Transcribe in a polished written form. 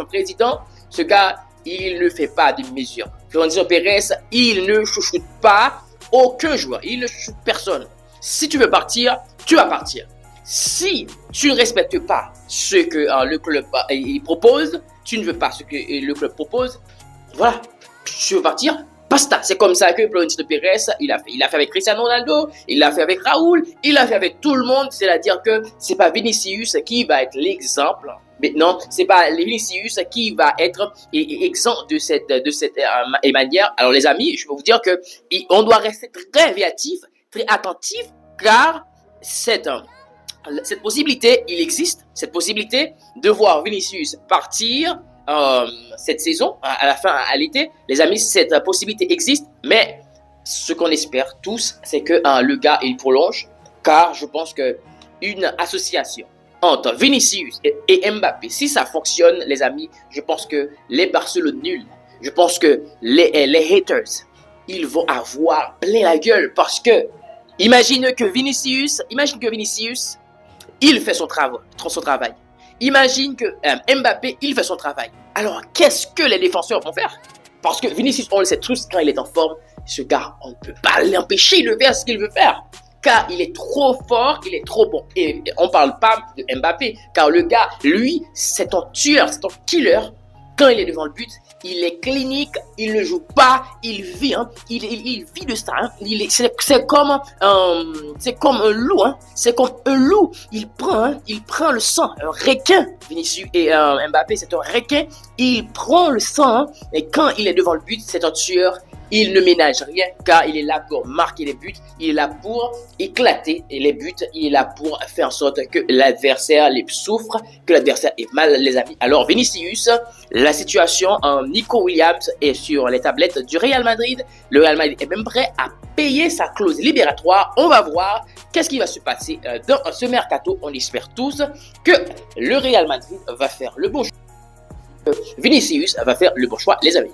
président, ce gars, il ne fait pas de mesures. Florentino Pérez, il ne chouchoute pas aucun joueur. Il ne chouchoute personne. Si tu veux partir, tu vas partir. Si tu ne respectes pas ce que le club il propose, tu ne veux pas ce que le club propose, voilà, tu veux partir, basta. C'est comme ça que Florentino Pérez, il a fait. Il a fait avec Cristiano Ronaldo, il l'a fait avec Raúl, il l'a fait avec tout le monde. C'est-à-dire que c'est pas Vinicius qui va être l'exemple. Maintenant, c'est pas Vinicius qui va être exempt de cette manière. Alors les amis, je peux vous dire que on doit rester très réactif, très attentif, car cette possibilité, il existe, cette possibilité de voir Vinicius partir cette saison, à la fin, à l'été. Les amis, cette possibilité existe, mais ce qu'on espère tous, c'est que le gars, il prolonge, car je pense que une association entre Vinicius et Mbappé, si ça fonctionne, les amis, je pense que les Barcelone nuls, je pense que les haters, ils vont avoir plein la gueule, parce que imagine que Vinicius, il fait son travail. Imagine que Mbappé, il fait son travail. Alors, qu'est-ce que les défenseurs vont faire? Parce que Vinicius, on le sait tous, quand il est en forme, ce gars, on ne peut pas l'empêcher de faire ce qu'il veut faire. Car il est trop fort, il est trop bon. Et on ne parle pas de Mbappé, car le gars, lui, c'est un tueur, c'est un killer. Quand il est devant le but, il est clinique, il ne joue pas, il vit, il vit de ça. C'est comme un loup, c'est comme un loup. Il prend le sang, un requin. Vinicius et Mbappé, c'est un requin. Il prend le sang, et quand il est devant le but, c'est un tueur. Il ne ménage rien, car il est là pour marquer les buts, il est là pour éclater les buts, il est là pour faire en sorte que l'adversaire les souffre, que l'adversaire ait mal, les amis. Alors Vinicius, la situation en Nico Williams est sur les tablettes du Real Madrid. Le Real Madrid est même prêt à payer sa clause libératoire. On va voir qu'est-ce qui va se passer dans ce mercato. On espère tous que le Real Madrid va faire le bon choix. Vinicius va faire le bon choix, les amis.